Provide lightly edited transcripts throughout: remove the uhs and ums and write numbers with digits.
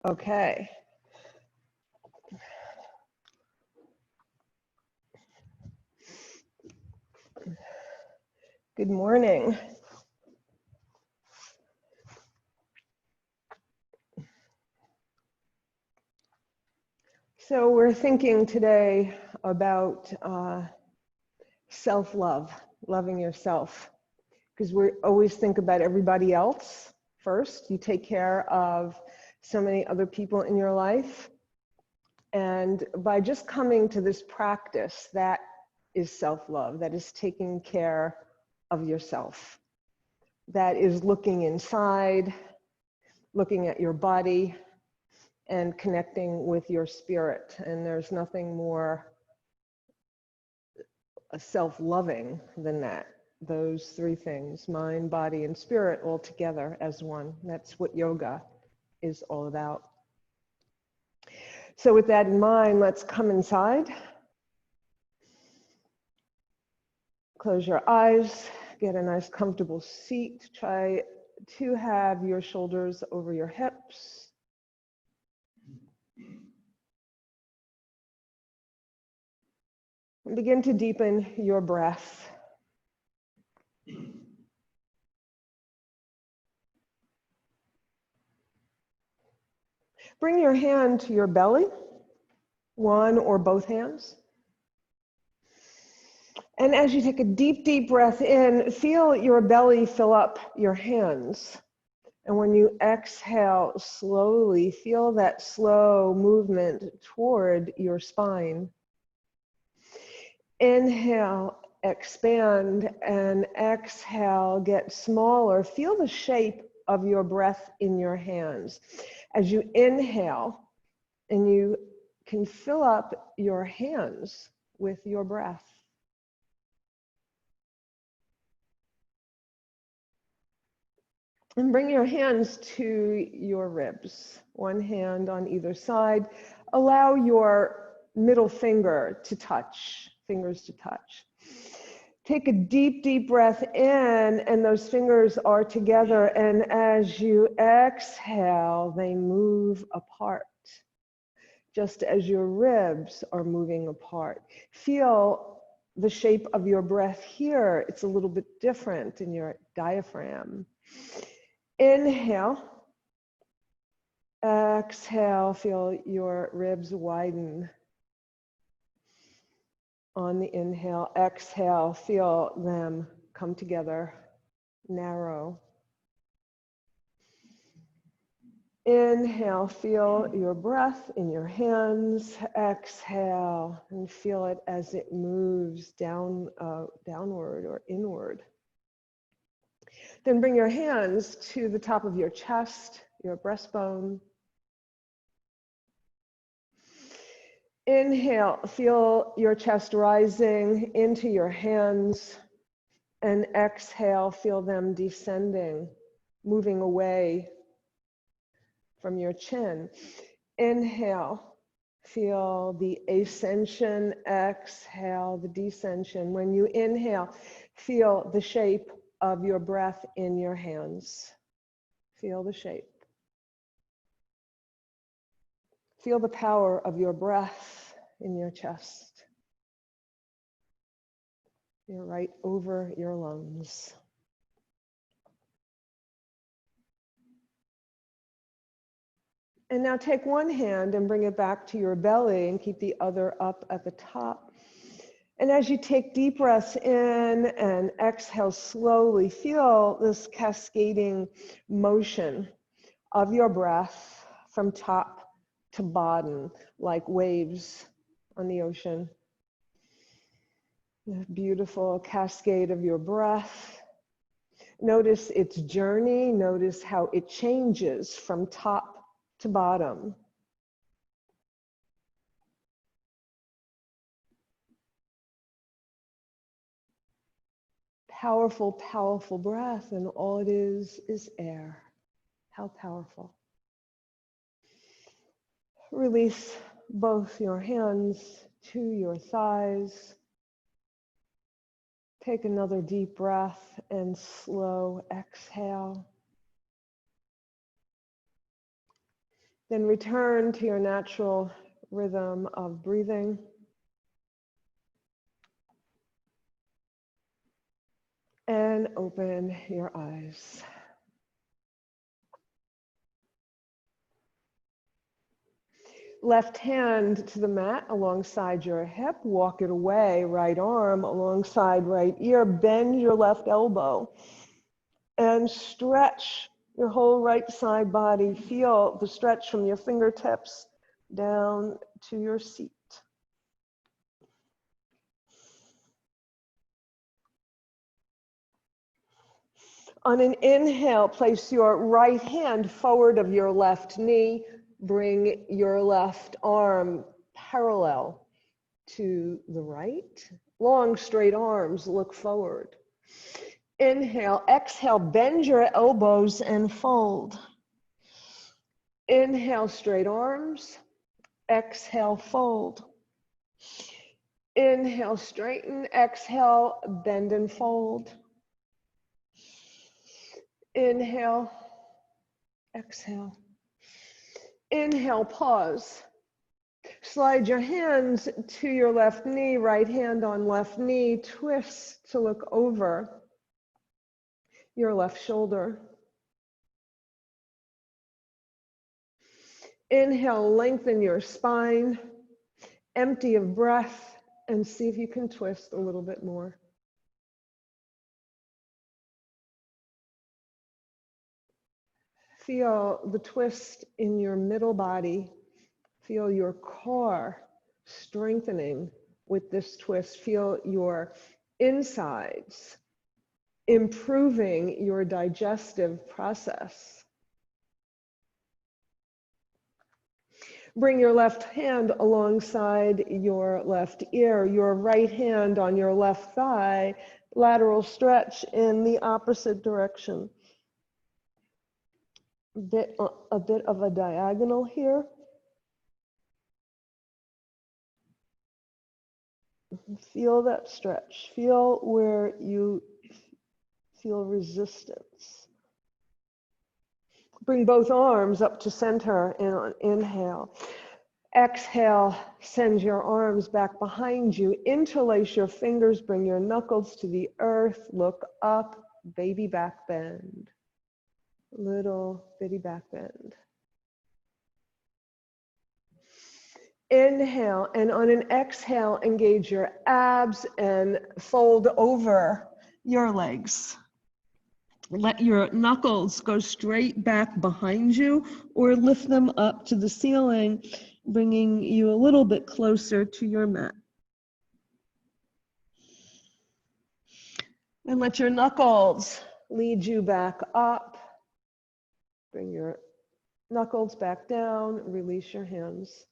Okay. Good morning. So we're thinking today about self-love, loving yourself, because we always think about everybody else first. You take care of so many other people in your life. And by just coming to this practice, that is self-love, that is taking care of yourself. That is looking inside, looking at your body, and connecting with your spirit. And there's nothing more self-loving than that. Those three things, mind, body, and spirit, all together as one. That's what yoga is all about. So with that in mind, let's come inside. Close your eyes, get a nice comfortable seat. Try to have your shoulders over your hips. And begin to deepen your breath. Bring your hand to your belly, one or both hands. And as you take a deep, deep breath in, feel your belly fill up your hands. And when you exhale slowly, feel that slow movement toward your spine. Inhale, expand, and exhale, get smaller. Feel the shape of your breath in your hands. As you inhale, and you can fill up your hands with your breath. And bring your hands to your ribs, one hand on either side. Allow your middle finger to touch, fingers to touch. Take a deep, deep breath in, and those fingers are together. And as you exhale, they move apart, just as your ribs are moving apart. Feel the shape of your breath here. It's a little bit different in your diaphragm. Inhale. Exhale, feel your ribs widen. On the inhale, exhale, feel them come together, narrow. Inhale, feel your breath in your hands. Exhale, and feel it as it moves downward or inward. Then bring your hands to the top of your chest, your breastbone. Inhale, feel your chest rising into your hands, and exhale, feel them descending, moving away from your chin. Inhale, feel the ascension. Exhale, the descension. When you inhale, feel the shape of your breath in your hands. Feel the shape. Feel the power of your breath in your chest. You're right over your lungs. And now take one hand and bring it back to your belly and keep the other up at the top. And as you take deep breaths in and exhale slowly, feel this cascading motion of your breath from top to bottom, like waves on the ocean. The beautiful cascade of your breath. Notice its journey. Notice how it changes from top to bottom. Powerful, powerful breath, and all it is air. How powerful. Release both your hands to your thighs. Take another deep breath and slow exhale. Then return to your natural rhythm of breathing. And open your eyes. Left hand to the mat alongside your hip. Walk it away. Right arm alongside right ear. Bend your left elbow. And stretch your whole right side body. Feel the stretch from your fingertips down to your seat. On an inhale, place your right hand forward of your left knee. Bring your left arm parallel to the right. Long, straight arms, look forward. Inhale, exhale, bend your elbows and fold. Inhale, straight arms. Exhale, fold. Inhale, straighten. Exhale, bend and fold. Inhale, exhale. Inhale, pause. Slide your hands to your left knee, right hand on left knee. Twist to look over your left shoulder. Inhale, lengthen your spine. Empty of breath and see if you can twist a little bit more. Feel the twist in your middle body. Feel your core strengthening with this twist. Feel your insides improving your digestive process. Bring your left hand alongside your left ear, your right hand on your left thigh, lateral stretch in the opposite direction. A bit of a diagonal here. Feel that stretch. Feel where you feel resistance. Bring both arms up to center and inhale. Exhale, send your arms back behind you. Interlace your fingers, bring your knuckles to the earth. Look up, baby back bend. Little bitty back bend. Inhale, and on an exhale, engage your abs and fold over your legs. Let your knuckles go straight back behind you or lift them up to the ceiling, bringing you a little bit closer to your mat. And let your knuckles lead you back up. Bring your knuckles back down, release your hands.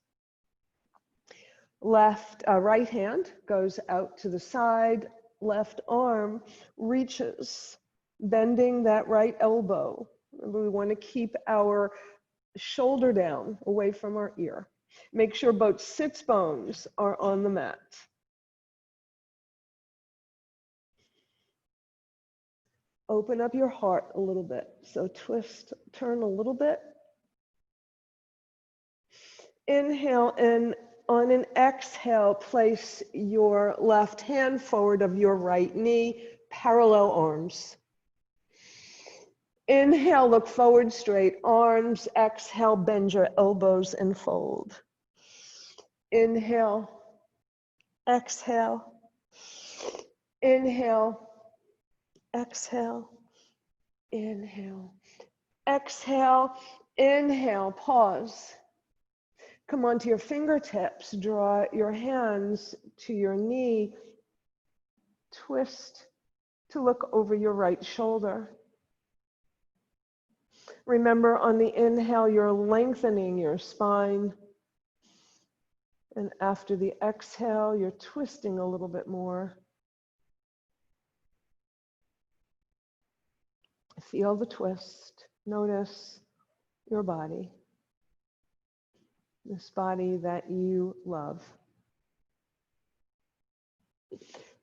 Right hand goes out to the side, left arm reaches, bending that right elbow. Remember, we want to keep our shoulder down away from our ear. Make sure both sits bones are on the mat. Open up your heart a little bit. So twist, turn a little bit. Inhale, and on an exhale, place your left hand forward of your right knee, parallel arms. Inhale, look forward, straight arms. Exhale, bend your elbows and fold. Inhale, exhale, inhale, exhale, inhale, exhale, inhale, pause. Come onto your fingertips, draw your hands to your knee, twist to look over your right shoulder. Remember, on the inhale, you're lengthening your spine. And after the exhale, you're twisting a little bit more. Feel the twist. Notice your body. This body that you love.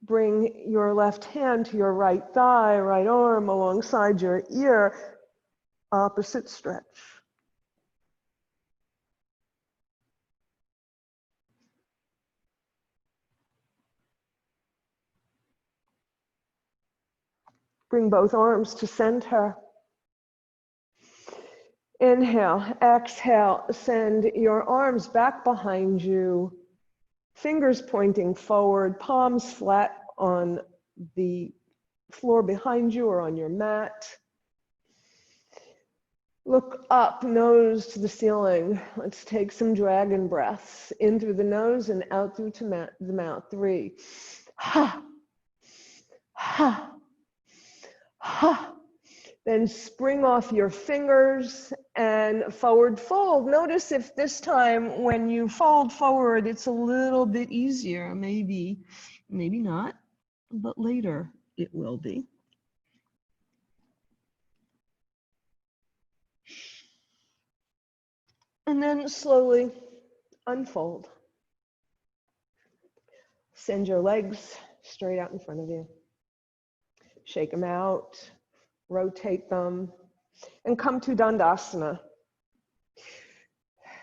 Bring your left hand to your right thigh, right arm alongside your ear. Opposite stretch. Bring both arms to center. Inhale, exhale, send your arms back behind you, fingers pointing forward, palms flat on the floor behind you or on your mat. Look up, nose to the ceiling. Let's take some dragon breaths in through the nose and out through the mouth. 3. Ha, ha, ha. Then spring off your fingers and forward fold. Notice if this time when you fold forward, it's a little bit easier. Maybe not, but later it will be. And then slowly unfold. Send your legs straight out in front of you. Shake them out, rotate them, and come to Dandasana.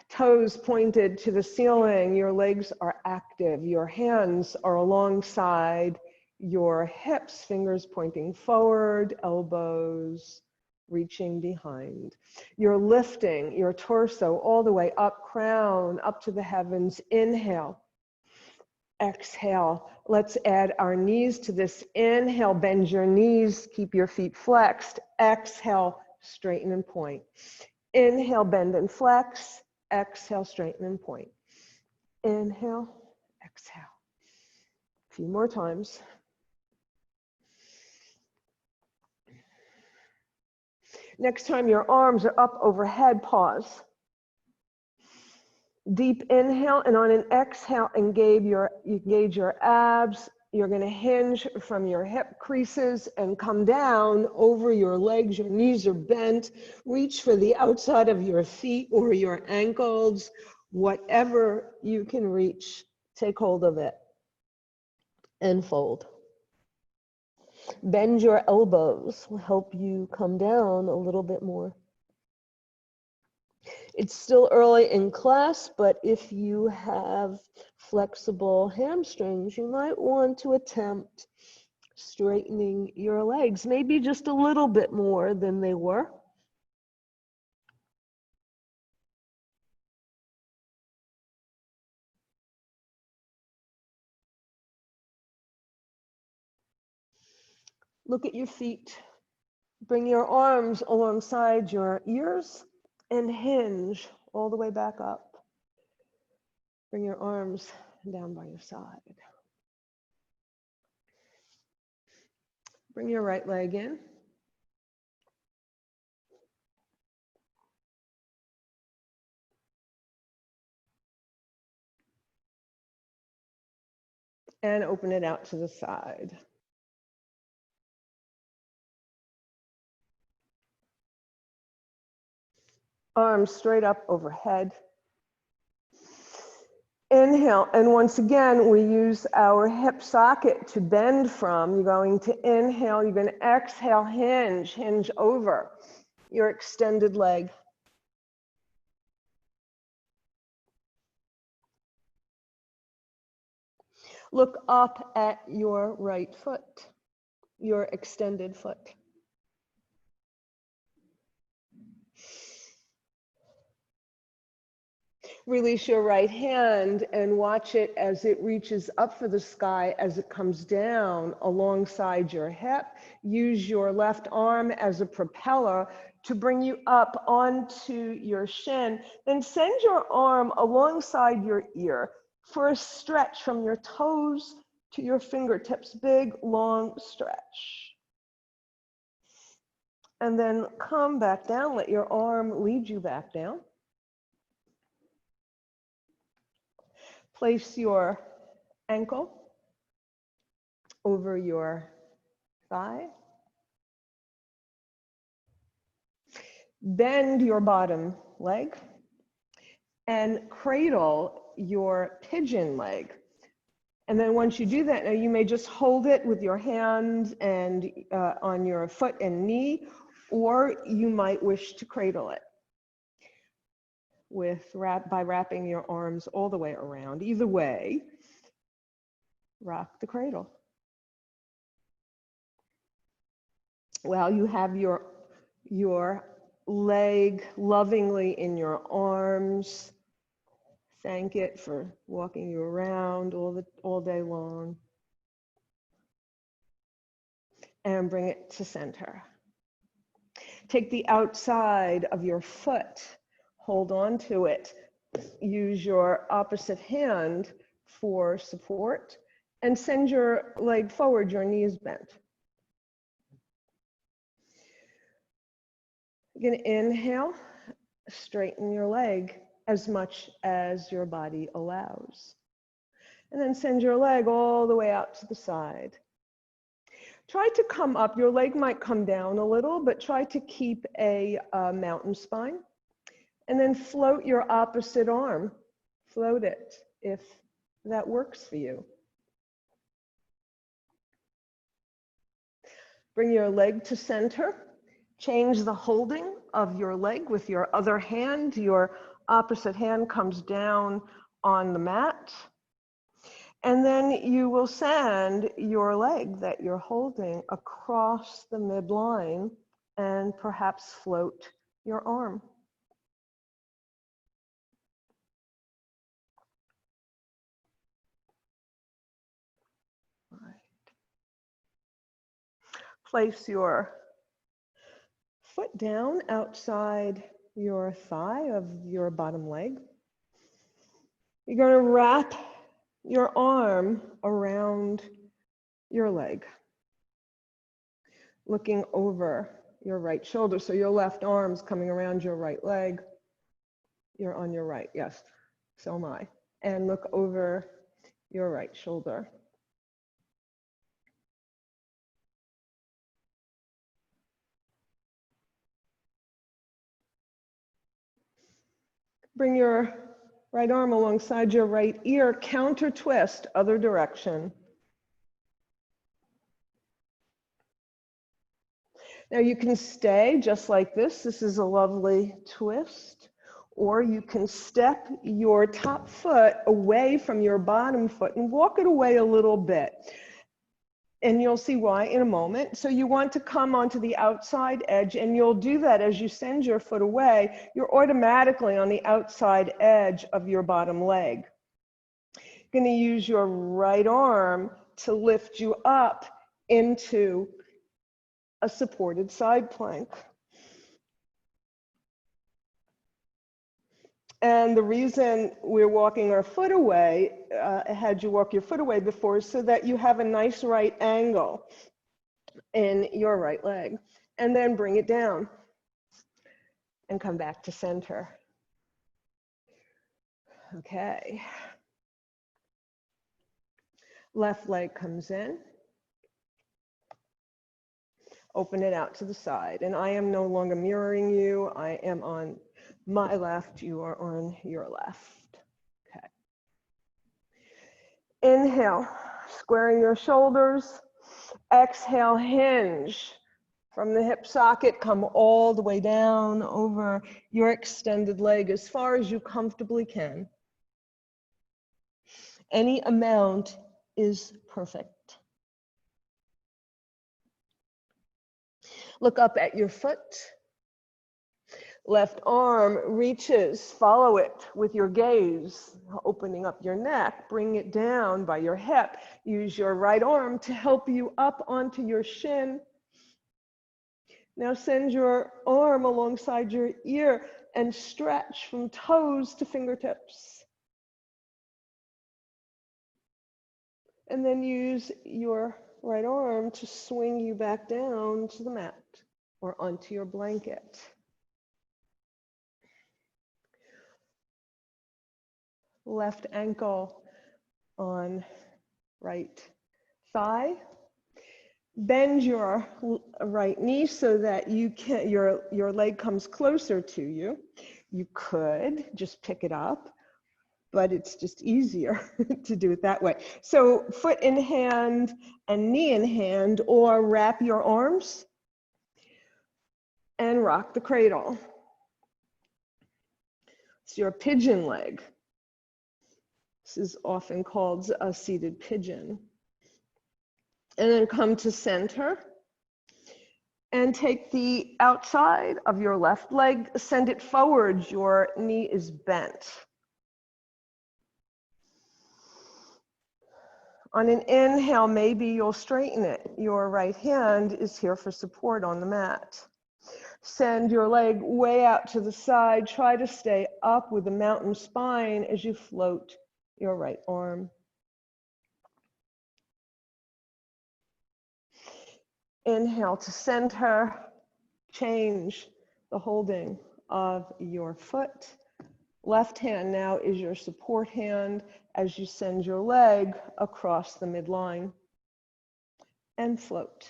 Toes pointed to the ceiling, your legs are active, your hands are alongside your hips, fingers pointing forward, elbows reaching behind. You're lifting your torso all the way up, crown up to the heavens. Inhale. Exhale. Let's add our knees to this. Inhale, bend your knees, keep your feet flexed. Exhale, straighten and point. Inhale, bend and flex. Exhale, straighten and point. Inhale, exhale. A few more times. Next time your arms are up overhead, pause. Deep inhale, and on an exhale, engage your abs. You're going to hinge from your hip creases and come down over your legs. Your knees are bent. Reach for the outside of your feet or your ankles. Whatever you can reach, take hold of it and fold. Bend your elbows will help you come down a little bit more. It's still early in class, but if you have flexible hamstrings, you might want to attempt straightening your legs, maybe just a little bit more than they were. Look at your feet. Bring your arms alongside your ears and hinge all the way back up. Bring your arms down by your side. Bring your right leg in. And open it out to the side. Arms straight up overhead. Inhale, and once again, we use our hip socket to bend from. You're going to inhale, you're going to exhale, hinge over your extended leg. Look up at your right foot, your extended foot. Release your right hand and watch it as it reaches up for the sky, as it comes down alongside your hip. Use your left arm as a propeller to bring you up onto your shin. Then send your arm alongside your ear for a stretch from your toes to your fingertips. Big, long stretch. And then come back down. Let your arm lead you back down. Place your ankle over your thigh. Bend your bottom leg and cradle your pigeon leg. And then once you do that, now you may just hold it with your hand and on your foot and knee, or you might wish to cradle it by wrapping your arms all the way around. Either way, rock the cradle. While you have your leg lovingly in your arms, thank it for walking you around all day long. And bring it to center. Take the outside of your foot, hold on to it. Use your opposite hand for support and send your leg forward, your knees bent. You're going to inhale, straighten your leg as much as your body allows. And then send your leg all the way out to the side. Try to come up. Your leg might come down a little, but try to keep a mountain spine. And then float your opposite arm. Float it if that works for you. Bring your leg to center. Change the holding of your leg with your other hand. Your opposite hand comes down on the mat. And then you will send your leg that you're holding across the midline and perhaps float your arm. Right. Place your foot down outside your thigh of your bottom leg. You're going to wrap your arm around your leg, looking over your right shoulder. So your left arm's coming around your right leg. You're on your right, yes, so am I. And look over your right shoulder. Bring your right arm alongside your right ear, counter twist, other direction. Now you can stay just like this. This is a lovely twist. Or you can step your top foot away from your bottom foot and walk it away a little bit. And you'll see why in a moment. So you want to come onto the outside edge, and you'll do that as you send your foot away. You're automatically on the outside edge of your bottom leg. You're going to use your right arm to lift you up into a supported side plank. And the reason we're walking our foot away, had you walk your foot away before, is so that you have a nice right angle in your right leg. And then bring it down and come back to center. Okay. Left leg comes in. Open it out to the side. And I am no longer mirroring you. I am on my left, you are on your left. Okay. Inhale, squaring your shoulders. Exhale, hinge from the hip socket, come all the way down over your extended leg as far as you comfortably can. Any amount is perfect. Look up at your foot. Left arm reaches, follow it with your gaze, opening up your neck, bring it down by your hip. Use your right arm to help you up onto your shin. Now send your arm alongside your ear and stretch from toes to fingertips. And then use your right arm to swing you back down to the mat or onto your blanket. Left ankle on right thigh. Bend your right knee so that your leg comes closer to you. You could just pick it up, but it's just easier to do it that way. So foot in hand and knee in hand, or wrap your arms and rock the cradle. It's your pigeon leg. This is often called a seated pigeon. And then come to center. And take the outside of your left leg, send it forward. Your knee is bent. On an inhale, maybe you'll straighten it. Your right hand is here for support on the mat. Send your leg way out to the side. Try to stay up with a mountain spine as you float your right arm. Inhale to center. Change the holding of your foot. Left hand now is your support hand as you send your leg across the midline and float.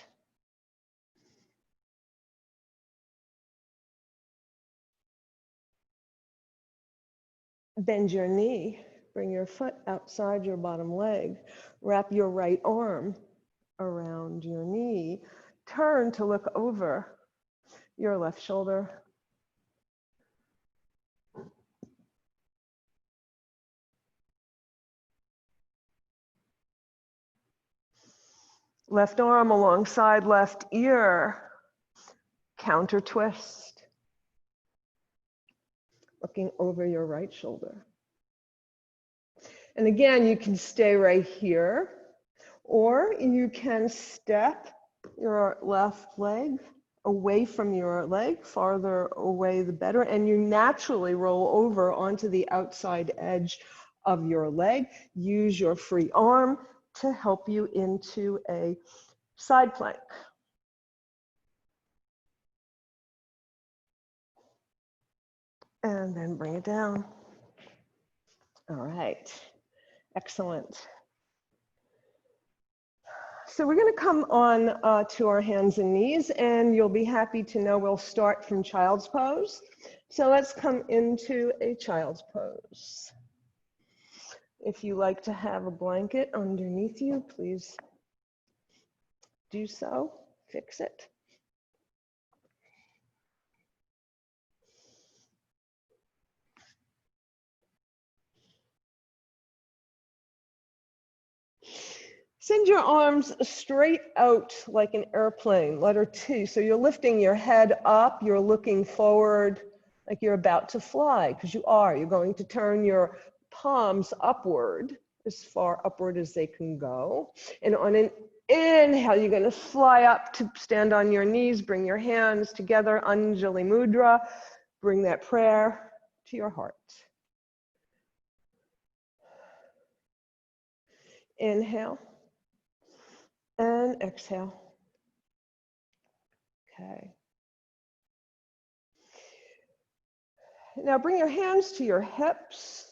Bend your knee, bring your foot outside your bottom leg, wrap your right arm around your knee, turn to look over your left shoulder. Left arm alongside left ear, counter twist, looking over your right shoulder. And again, you can stay right here, or you can step your left leg away from your leg, farther away the better, and you naturally roll over onto the outside edge of your leg. Use your free arm to help you into a side plank. And then bring it down. All right, excellent. So we're going to come on to our hands and knees, and you'll be happy to know we'll start from child's pose. So let's come into a child's pose. If you like to have a blanket underneath you, please do so. Fix it. Send your arms straight out like an airplane, letter T. So you're lifting your head up, you're looking forward like you're about to fly, because you are. You're going to turn your palms upward, as far upward as they can go. And on an inhale, you're going to fly up to stand on your knees, bring your hands together, Anjali Mudra. Bring that prayer to your heart. Inhale. And exhale. Okay. Now bring your hands to your hips.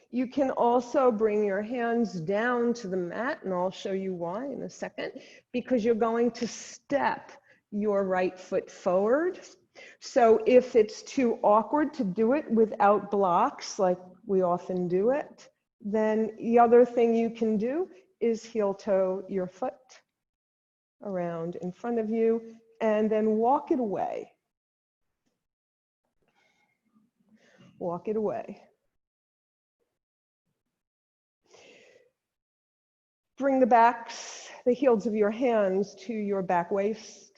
You can also bring your hands down to the mat, and I'll show you why in a second, because you're going to step your right foot forward. So if it's too awkward to do it without blocks, like we often do it, then the other thing you can do is heel toe your foot around in front of you and then walk it away. Walk it away. Bring the heels of your hands to your back waist.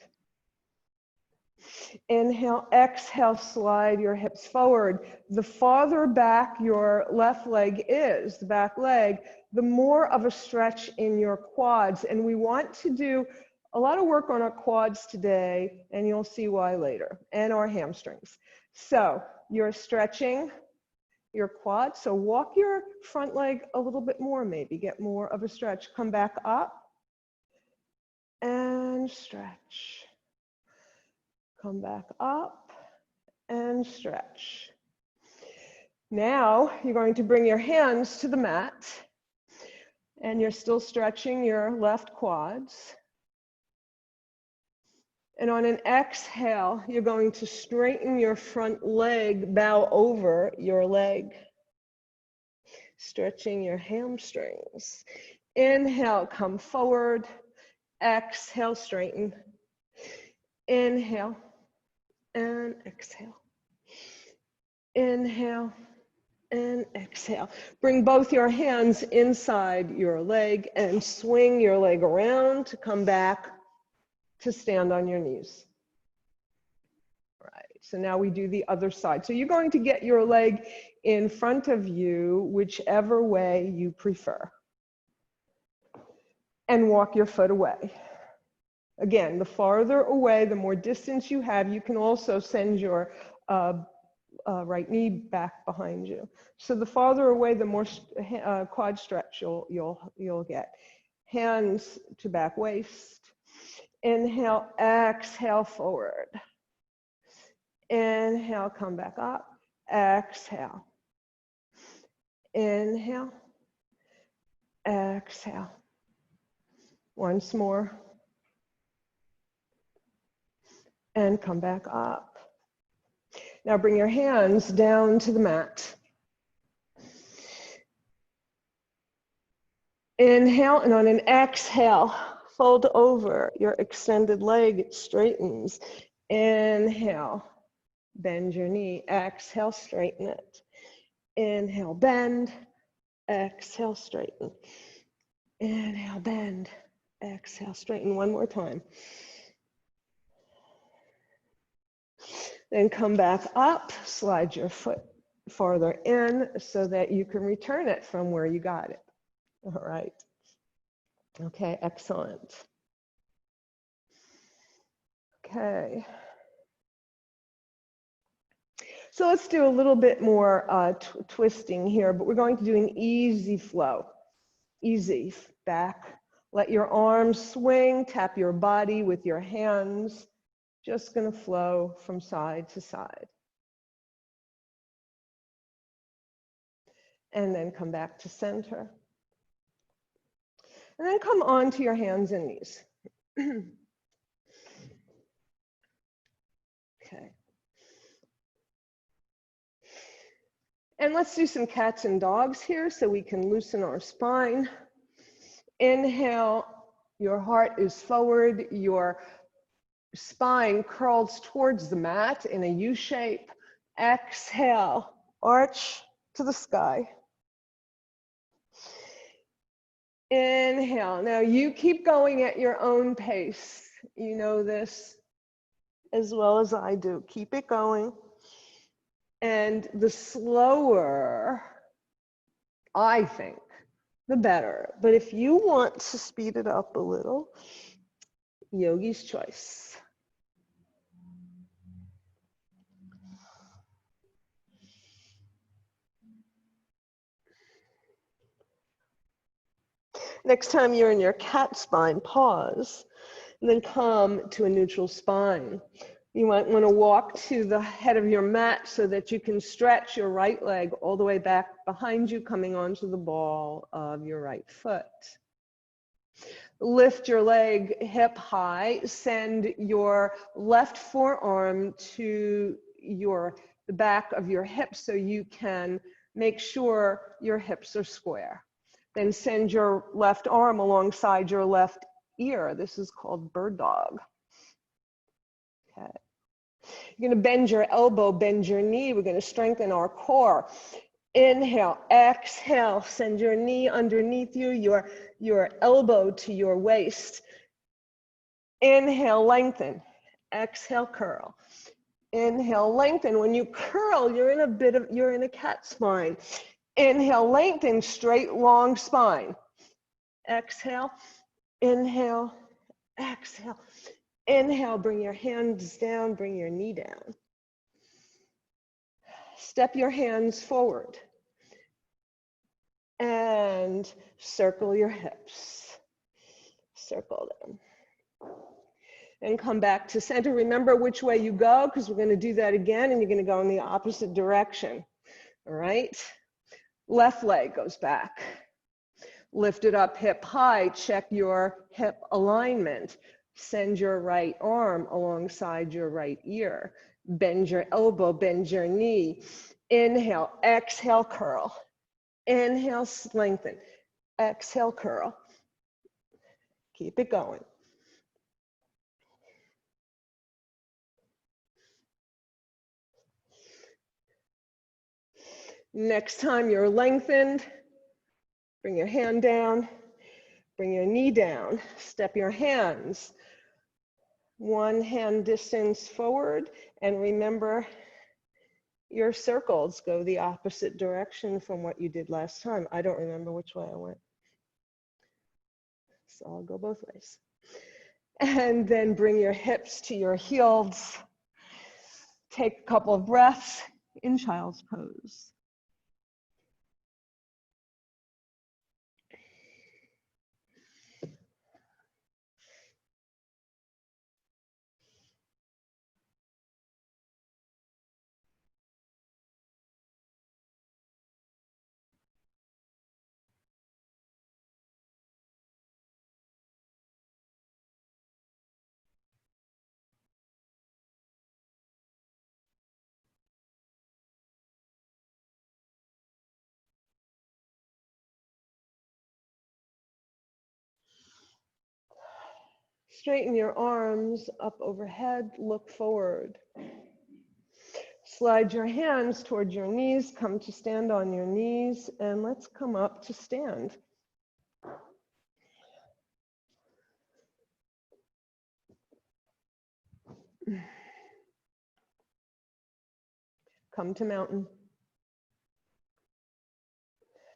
Inhale, exhale, slide your hips forward. The farther back your left leg is, the back leg, the more of a stretch in your quads. And we want to do a lot of work on our quads today, and you'll see why later, and our hamstrings. So you're stretching your quad. So walk your front leg a little bit more, maybe get more of a stretch. Come back up and stretch. Come back up and stretch. Now you're going to bring your hands to the mat, and you're still stretching your left quads. And on an exhale, you're going to straighten your front leg, bow over your leg, stretching your hamstrings. Inhale, come forward. Exhale, straighten. Inhale and exhale. Inhale and exhale. Bring both your hands inside your leg and swing your leg around to come back to stand on your knees. So now we do the other side. So you're going to get your leg in front of you, whichever way you prefer. And walk your foot away. Again, the farther away, the more distance you have. You can also send your right knee back behind you. So the farther away, the more quad stretch you'll get. Hands to back waist. Inhale, exhale forward. Inhale, come back up. Exhale. Inhale. Exhale. Once more. And come back up. Now bring your hands down to the mat. Inhale, and on an exhale, fold over your extended leg, it straightens. Inhale, bend your knee. Exhale, straighten it. Inhale, bend. Exhale, straighten. Inhale, bend. Exhale, straighten. One more time. Then come back up, slide your foot farther in so that you can return it from where you got it. All right. Okay, excellent. Okay. So let's do a little bit more twisting here, but we're going to do an easy flow. Easy, back. Let your arms swing, tap your body with your hands. Just gonna flow from side to side. And then come back to center. And then come on to your hands and knees. Okay. And let's do some cats and dogs here so we can loosen our spine. Inhale, your heart is forward, your spine curls towards the mat in a U shape. Exhale, arch to the sky. Inhale. Now you keep going at your own pace. You know this as well as I do. Keep it going. And the slower, I think, the better. But if you want to speed it up a little, yogi's choice. Next time you're in your cat spine, pause, and then come to a neutral spine. You might want to walk to the head of your mat so that you can stretch your right leg all the way back behind you, coming onto the ball of your right foot. Lift your leg hip high, send your left forearm to the back of your hips so you can make sure your hips are square. Then send your left arm alongside your left ear. This is called bird dog. Okay. You're going to bend your elbow, bend your knee. We're going to strengthen our core. Inhale, exhale, send your knee underneath you, your elbow to your waist. Inhale, lengthen. Exhale, curl. Inhale, lengthen. When you curl, you're in a cat spine. Inhale, lengthen, straight, long spine. Exhale, inhale, exhale. Inhale, bring your hands down, bring your knee down. Step your hands forward. And circle your hips. Circle them. And come back to center. Remember which way you go, because we're going to do that again, and you're going to go in the opposite direction. All right? Left leg goes back. Lift it up hip high. Check your hip alignment. Send your right arm alongside your right ear. Bend your elbow, bend your knee. Inhale, exhale, curl. Inhale, lengthen. Exhale, curl. Keep it going. Next time you're lengthened, bring your hand down, bring your knee down, step your hands One hand distance forward, and remember your circles go the opposite direction from what you did last time. I don't remember which way I went. So I'll go both ways. And then bring your hips to your heels. Take a couple of breaths in child's pose. Straighten your arms up overhead, look forward. Slide your hands toward your knees, come to stand on your knees, and let's come up to stand. Come to mountain.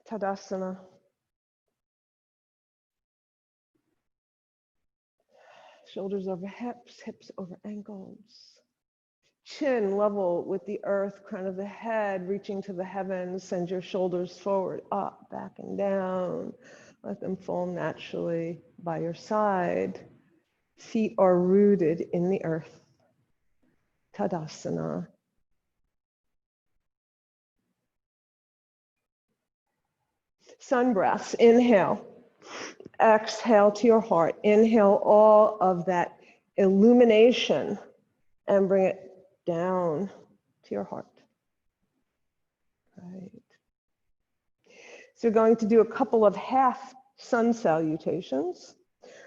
Tadasana. Shoulders over hips, hips over ankles. Chin level with the earth, crown of the head reaching to the heavens. Send your shoulders forward, up, back, and down. Let them fall naturally by your side. Feet are rooted in the earth. Tadasana. Sun breaths. Inhale. Exhale to your heart. Inhale all of that illumination and bring it down to your heart. Right. So we're going to do a couple of half sun salutations.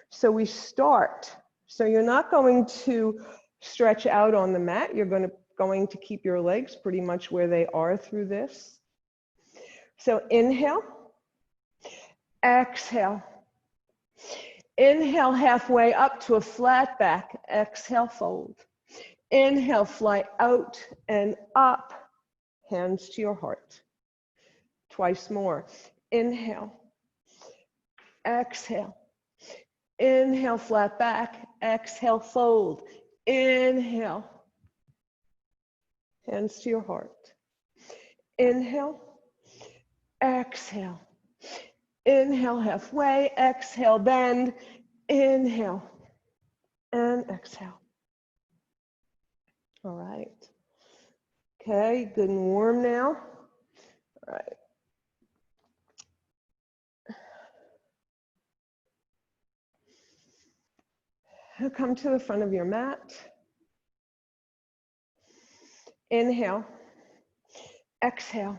So we start. So you're not going to stretch out on the mat. You're going to keep your legs pretty much where they are through this. So inhale, exhale. Inhale halfway up to a flat back. Exhale, fold. Inhale, fly out and up. Hands to your heart. Twice more. Inhale. Exhale. Inhale, flat back. Exhale, fold. Inhale. Hands to your heart. Inhale. Exhale. Inhale halfway. Exhale, bend. Inhale. And exhale. All right. Okay, good and warm now. All right. Now come to the front of your mat. Inhale. Exhale.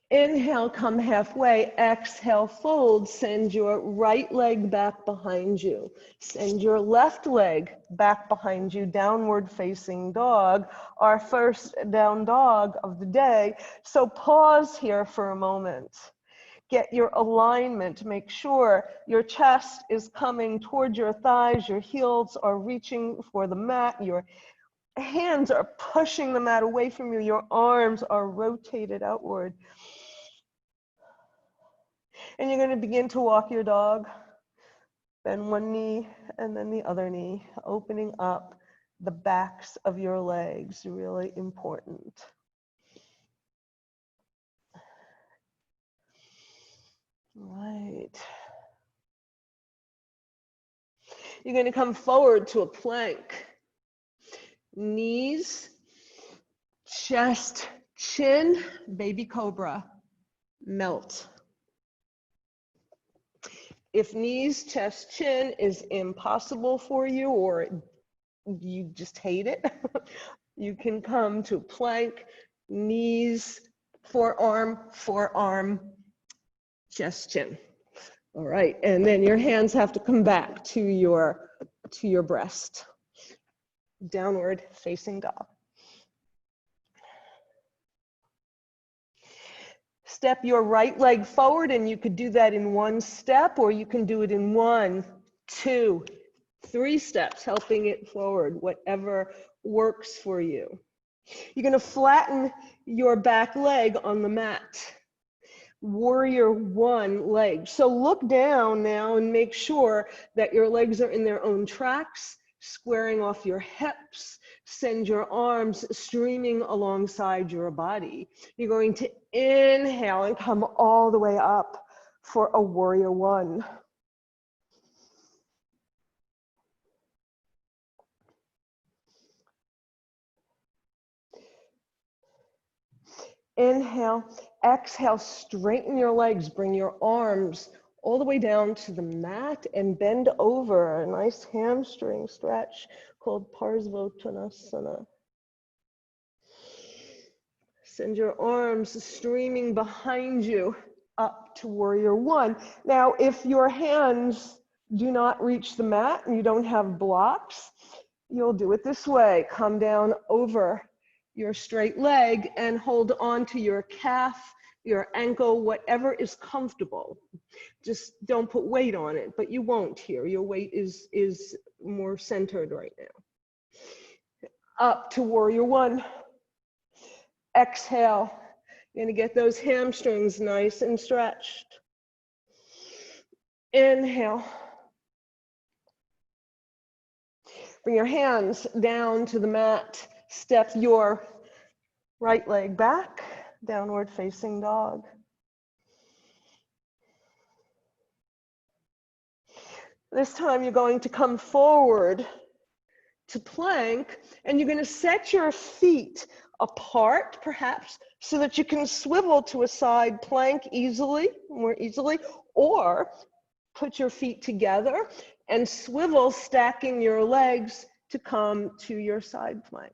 Inhale, come halfway. Exhale, fold. Send your right leg back behind you. Send your left leg back behind you. Downward facing dog. Our first down dog of the day. So pause here for a moment. Get your alignment. Make sure your chest is coming toward your thighs. Your heels are reaching for the mat. Your hands are pushing the mat away from you. Your arms are rotated outward. And you're going to begin to walk your dog. Bend one knee and then the other knee, opening up the backs of your legs. Really important. Right. You're going to come forward to a plank. Knees, chest, chin, baby cobra, melt. If knees, chest, chin is impossible for you or you just hate it, you can come to plank, knees, forearm, forearm, chest, chin. All right, and then your hands have to come back to your breast. Downward facing dog. Step your right leg forward, and you could do that in one step, or you can do it in 1, 2, 3 steps, helping it forward, whatever works for you. You're going to flatten your back leg on the mat. Warrior 1 leg. So look down now and make sure that your legs are in their own tracks, squaring off your hips. Send your arms streaming alongside your body. You're going to inhale and come all the way up for a warrior 1. Inhale, exhale, straighten your legs, bring your arms all the way down to the mat and bend over. A nice hamstring stretch called Padangusthasana. Send your arms streaming behind you up to warrior 1. Now, if your hands do not reach the mat and you don't have blocks, you'll do it this way. Come down over your straight leg and hold on to your calf, your ankle, whatever is comfortable. Just don't put weight on it, but you won't here. Your weight is more centered right now. Up to warrior 1. Exhale. You're going to get those hamstrings nice and stretched. Inhale. Bring your hands down to the mat. Step your right leg back, downward facing dog. This time you're going to come forward to plank, and you're going to set your feet apart, perhaps, so that you can swivel to a side plank more easily, or put your feet together and swivel, stacking your legs to come to your side plank.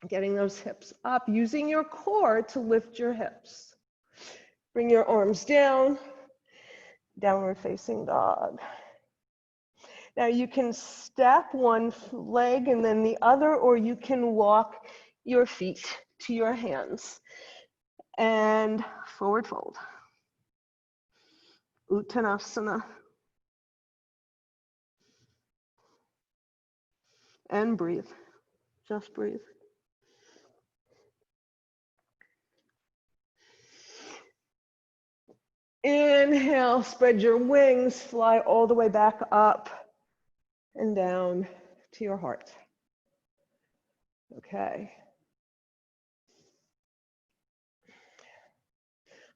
Getting those hips up, using your core to lift your hips. Bring your arms down, downward facing dog. Now you can step one leg and then the other, or you can walk your feet to your hands. And forward fold. Uttanasana. And breathe. Just breathe. Inhale, spread your wings, fly all the way back up and down to your heart. Okay.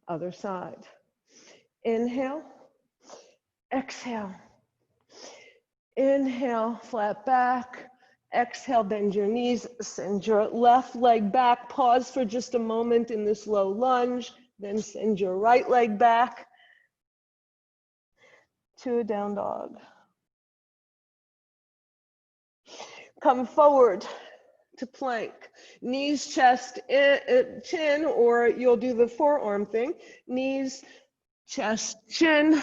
Other side. Inhale, exhale. Inhale, flat back. Exhale, bend your knees, send your left leg back. Pause for just a moment in this low lunge. Then send your right leg back to a down dog. Come forward to plank. Knees, chest, chin, or you'll do the forearm thing. Knees, chest, chin.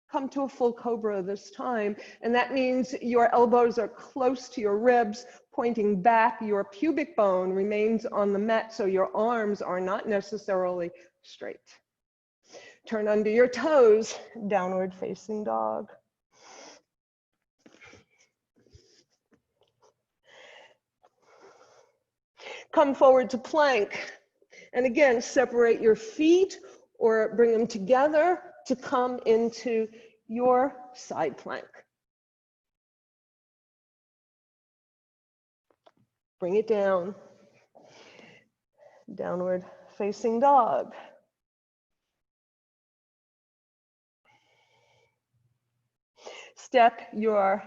Come to a full cobra this time. And that means your elbows are close to your ribs, pointing back. Your pubic bone remains on the mat, so your arms are not necessarily straight. Turn under your toes, downward facing dog. Come forward to plank. And again, separate your feet or bring them together to come into your side plank. Bring it down. Downward facing dog. Step your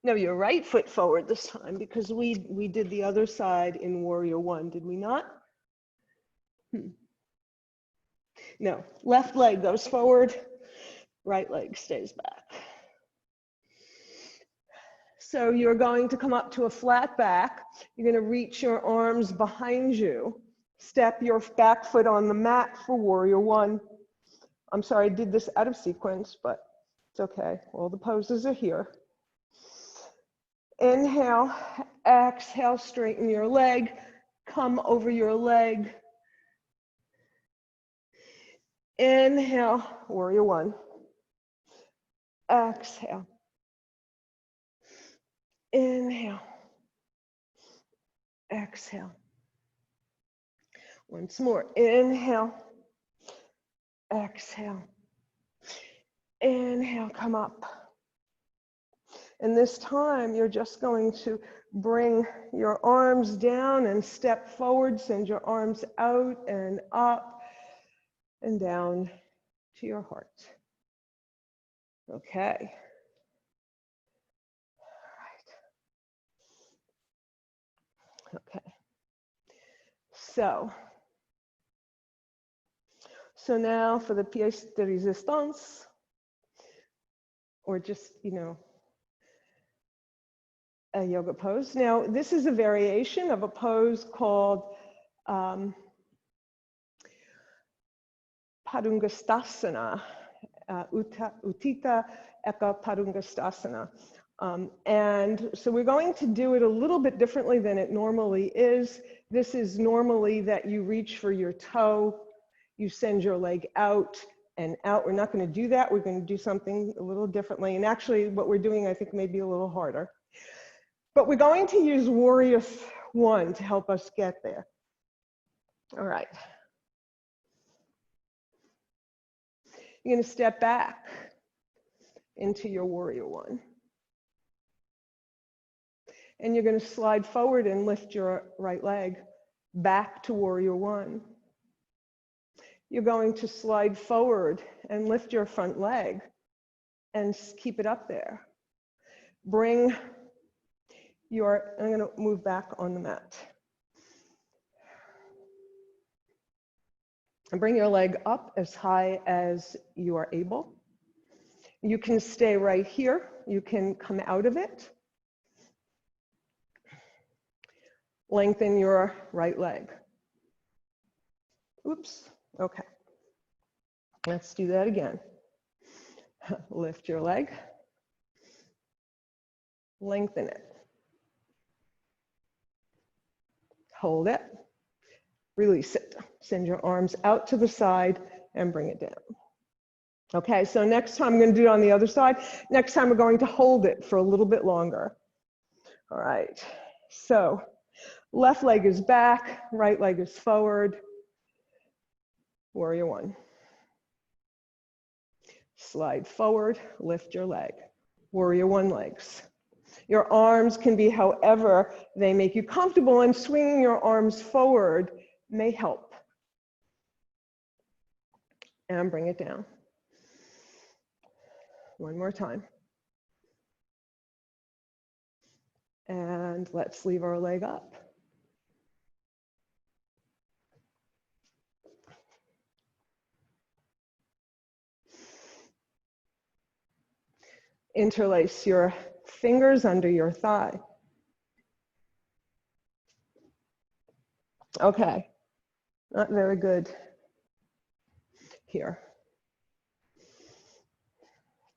your right foot forward this time, because we did the other side in warrior 1, did we not? No, left leg goes forward, right leg stays back. So you're going to come up to a flat back. You're going to reach your arms behind you. Step your back foot on the mat for warrior 1. I'm sorry, I did this out of sequence, but it's okay. All the poses are here. Inhale, exhale, straighten your leg. Come over your leg. Inhale, warrior 1. exhale, inhale, exhale. Once more, inhale, exhale, inhale, come up. And this time, you're just going to bring your arms down and step forward, send your arms out and up and down to your heart. Okay. All right. Okay. So now for the pièce de résistance, or just, a yoga pose. Now, this is a variation of a pose called Padangusthasana, Utthita Eka Padangusthasana. And so we're going to do it a little bit differently than it normally is. This is normally that you reach for your toe, you send your leg out and out. We're not going to do that. We're going to do something a little differently. And actually, what we're doing, I think, may be a little harder. But we're going to use Warrior One to help us get there. All right. You're going to step back into your Warrior One. And you're going to slide forward and lift your right leg back to Warrior One. You're going to slide forward and lift your front leg and keep it up there. I'm going to move back on the mat. And bring your leg up as high as you are able. You can stay right here. You can come out of it. Lengthen your right leg. Oops, okay. Let's do that again. Lift your leg. Lengthen it. Hold it. Release it. Send your arms out to the side and bring it down. Okay, so next time I'm going to do it on the other side. Next time we're going to hold it for a little bit longer. All right, so left leg is back, right leg is forward. Warrior One. Slide forward, lift your leg. Warrior One legs. Your arms can be however they make you comfortable, and swinging your arms forward may help. And bring it down. One more time. And let's leave our leg up. Interlace your fingers under your thigh. Okay, not very good here.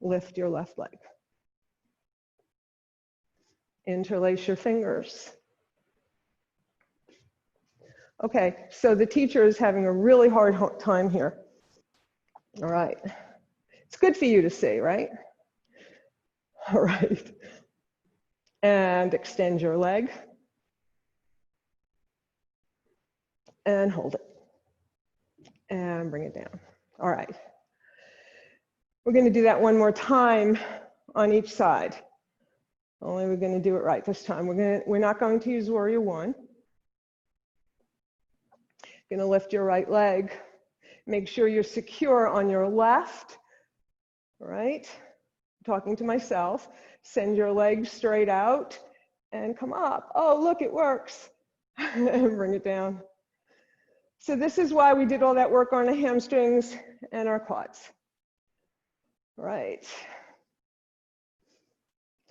Lift your left leg. Interlace your fingers. Okay, so the teacher is having a really hard time here. All right, it's good for you to see, right? All right, and extend your leg. And hold it. And bring it down. All right. We're going to do that one more time on each side. Only we're going to do it right this time. We're not going to use Warrior One. Going to lift your right leg. Make sure you're secure on your left. All right. Talking to myself. Send your leg straight out and come up. Oh, look, it works. And bring it down. So this is why we did all that work on the hamstrings and our quads. Right.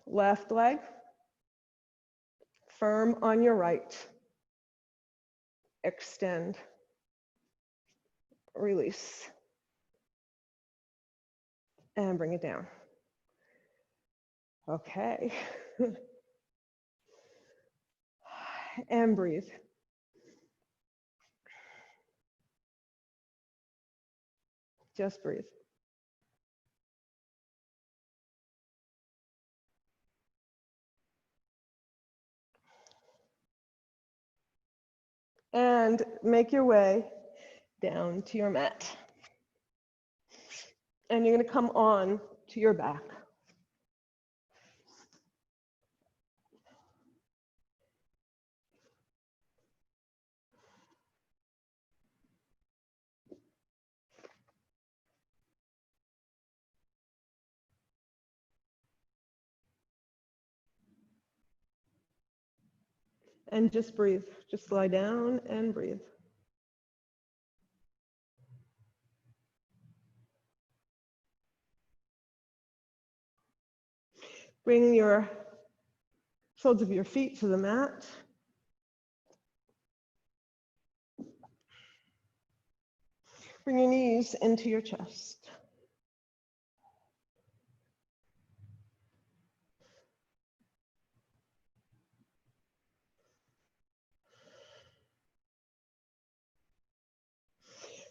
Left leg. Firm on your right. Extend. Release. And bring it down. Okay. And breathe. Just breathe. and make your way down to your mat. And you're going to come on to your back. And just breathe. Just lie down and breathe. Bring your soles of your feet to the mat. Bring your knees into your chest.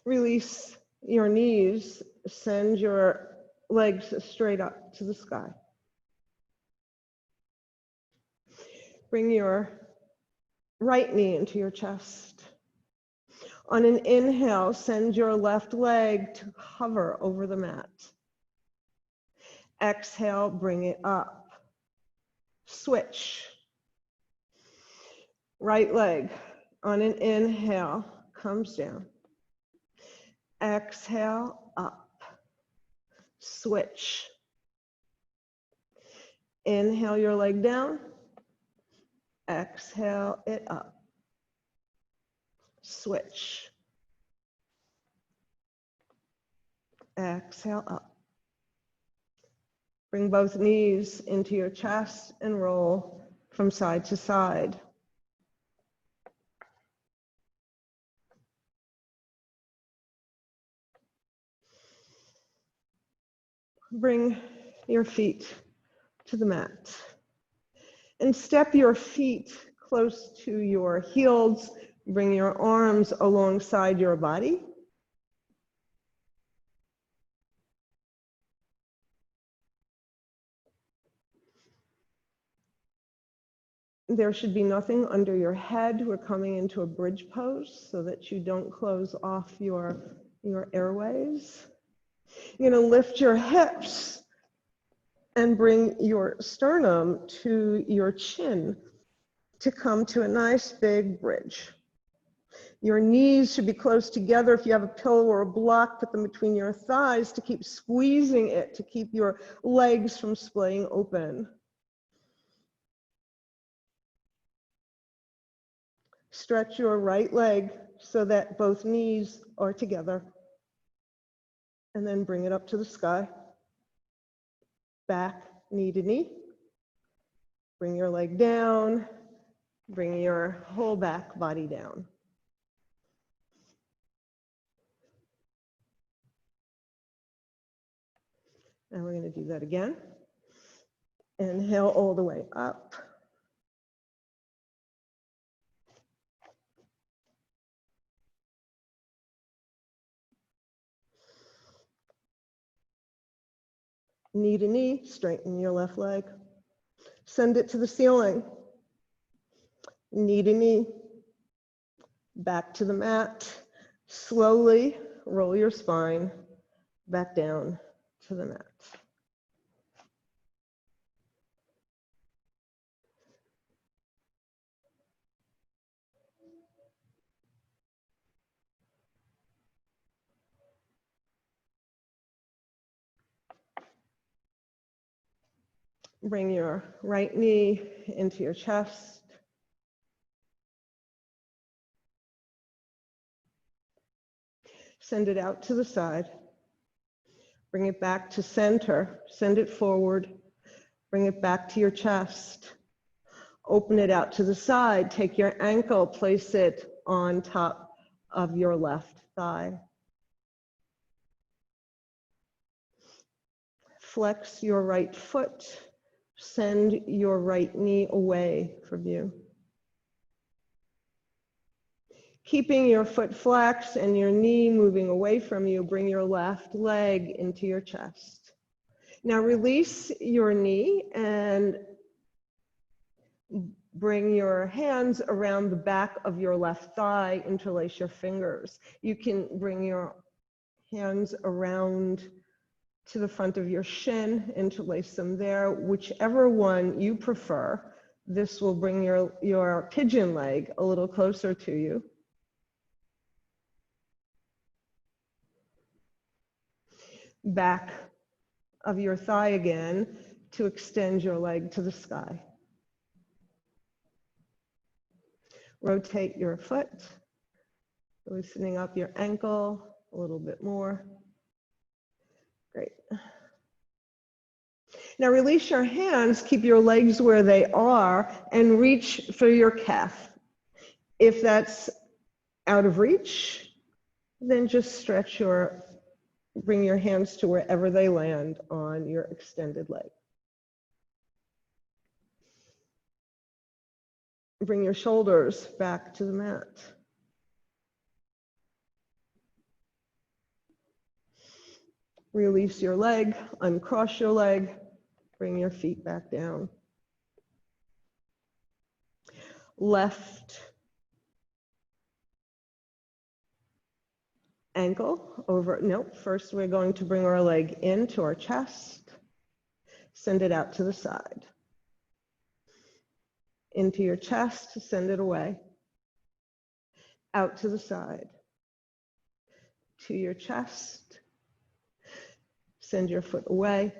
Release your knees. Send your legs straight up to the sky. Bring your right knee into your chest. On an inhale, send your left leg to hover over the mat. Exhale, bring it up. Switch. Right leg on an inhale comes down. Exhale, up. Switch. Inhale your leg down. Exhale it up. Switch. Exhale up. Bring both knees into your chest and roll from side to side. Bring your feet to the mat and step your feet close to your heels. Bring your arms alongside your body. There should be nothing under your head. We're coming into a bridge pose so that you don't close off your airways. You're going to lift your hips and bring your sternum to your chin to come to a nice big bridge. Your knees should be close together. If you have a pillow or a block, put them between your thighs to keep squeezing it, to keep your legs from splaying open. Stretch your right leg so that both knees are together. And then bring it up to the sky. Back, knee to knee. Bring your leg down. Bring your whole back body down. And we're going to do that again. Inhale all the way up. Knee to knee, straighten your left leg. Send it to the ceiling. Knee to knee. Back to the mat. Slowly roll your spine back down to the mat. Bring your right knee into your chest. Send it out to the side. Bring it back to center. Send it forward. Bring it back to your chest. Open it out to the side. Take your ankle, place it on top of your left thigh. Flex your right foot. Send your right knee away from you. Keeping your foot flexed and your knee moving away from you, bring your left leg into your chest. Now release your knee and Bring your hands around the back of your left thigh, interlace your fingers. You can bring your hands around to the front of your shin, interlace them there, whichever one you prefer. This will bring your pigeon leg a little closer to you. Back of your thigh again to extend your leg to the sky. Rotate your foot, loosening up your ankle a little bit more. Great. Now release your hands, keep your legs where they are, and reach for your calf. If that's out of reach, then just bring your hands to wherever they land on your extended leg. Bring your shoulders back to the mat. Release your leg, uncross your leg, bring your feet back down. Left ankle over, nope, first we're going to bring our leg into our chest, send it out to the side. Into your chest, send it away. Out to the side. To your chest, send your foot away.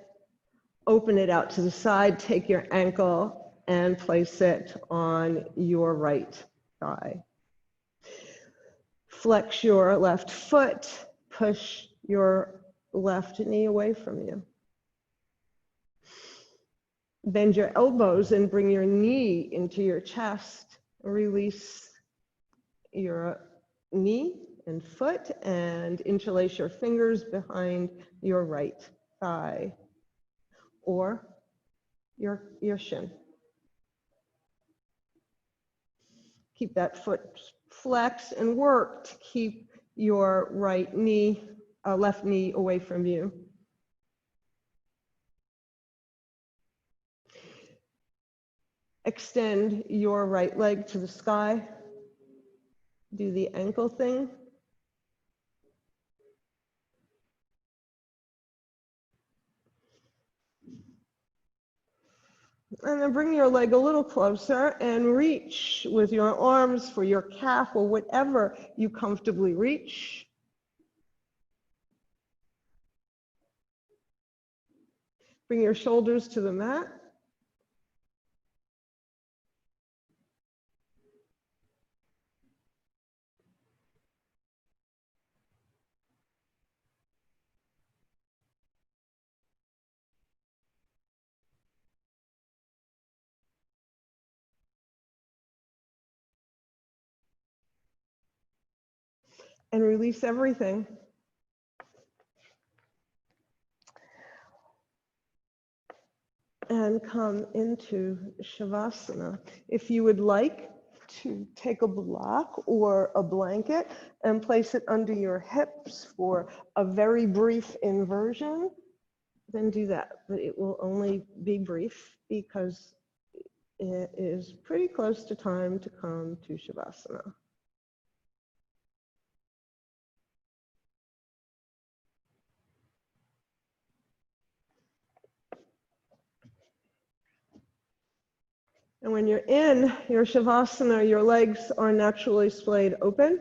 Open it out to the side, take your ankle and place it on your right thigh. Flex your left foot, push your left knee away from you. Bend your elbows and bring your knee into your chest. Release your knee and foot and interlace your fingers behind your right thigh or your shin. Keep that foot flexed and work to keep your right knee, left knee away from you. Extend your right leg to the sky. Do the ankle thing. And then bring your leg a little closer and reach with your arms for your calf or whatever you comfortably reach. Bring your shoulders to the mat. And release everything. And come into Shavasana. If you would like to take a block or a blanket and place it under your hips for a very brief inversion, then do that. But it will only be brief because it is pretty close to time to come to Shavasana. And when you're in your Shavasana, your legs are naturally splayed open.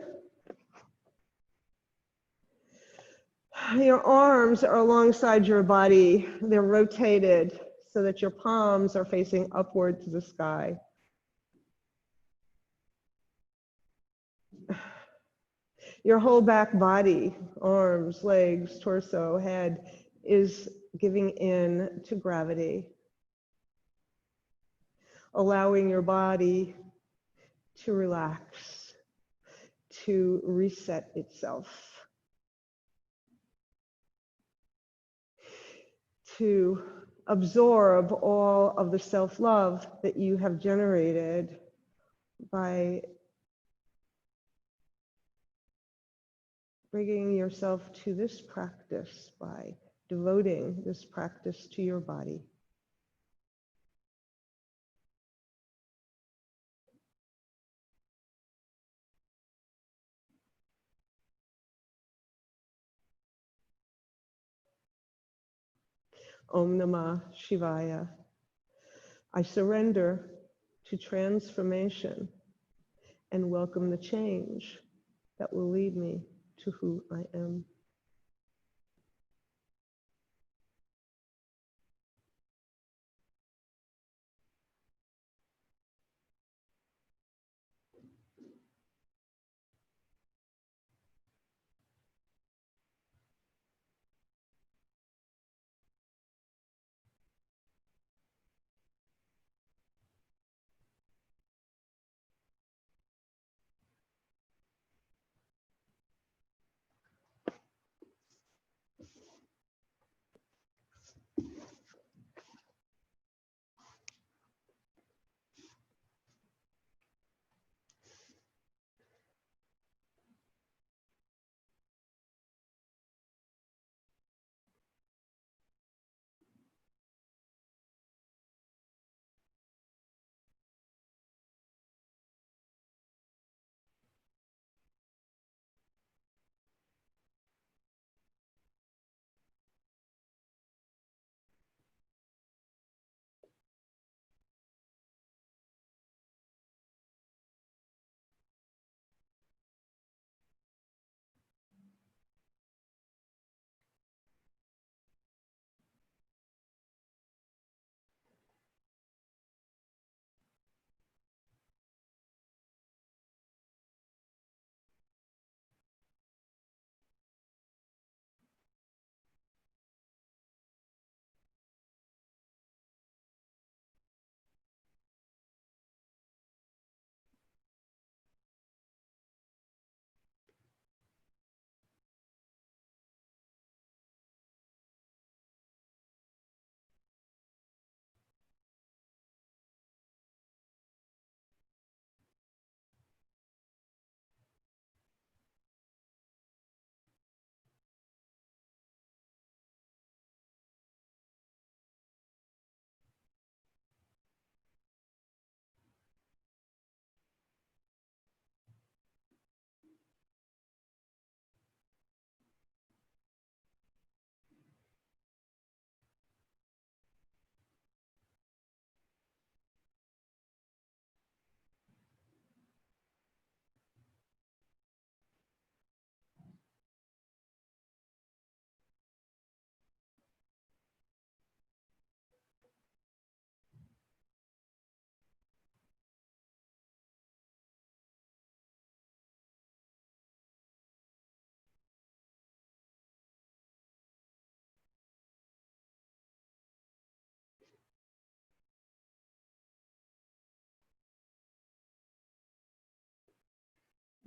Your arms are alongside your body. They're rotated so that your palms are facing upward to the sky. Your whole back body, arms, legs, torso, head, is giving in to gravity, allowing your body to relax, to reset itself, to absorb all of the self-love that you have generated by bringing yourself to this practice, by devoting this practice to your body. Om Namah Shivaya. I surrender to transformation and welcome the change that will lead me to who I am.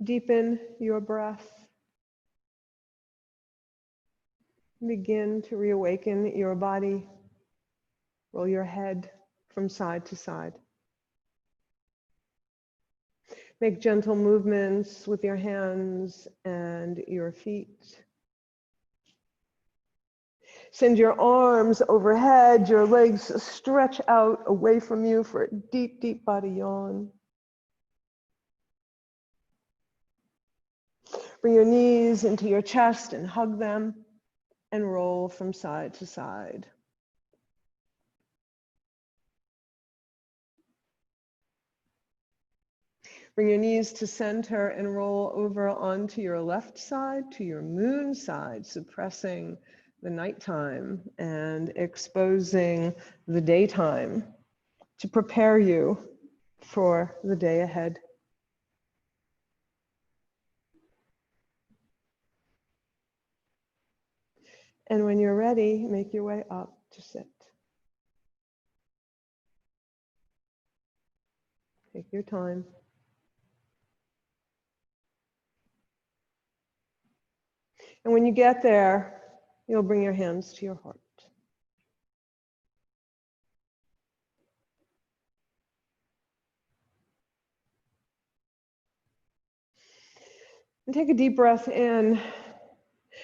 Deepen your breath. Begin to reawaken your body. Roll your head from side to side. Make gentle movements with your hands and your feet. Send your arms overhead, your legs stretch out away from you for a deep, deep body yawn. Bring your knees into your chest and hug them and roll from side to side. Bring your knees to center and roll over onto your left side, to your moon side, suppressing the nighttime and exposing the daytime to prepare you for the day ahead. And when you're ready, make your way up to sit. Take your time. And when you get there, you'll bring your hands to your heart. And take a deep breath in,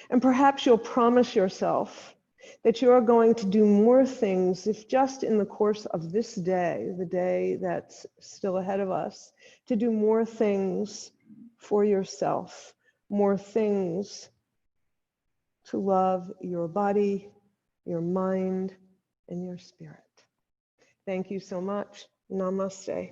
and perhaps you'll promise yourself that you are going to do more things, if just in the course of this day, the day that's still ahead of us, to do more things for yourself, more things to love your body, your mind, in your spirit. Thank you so much. Namaste.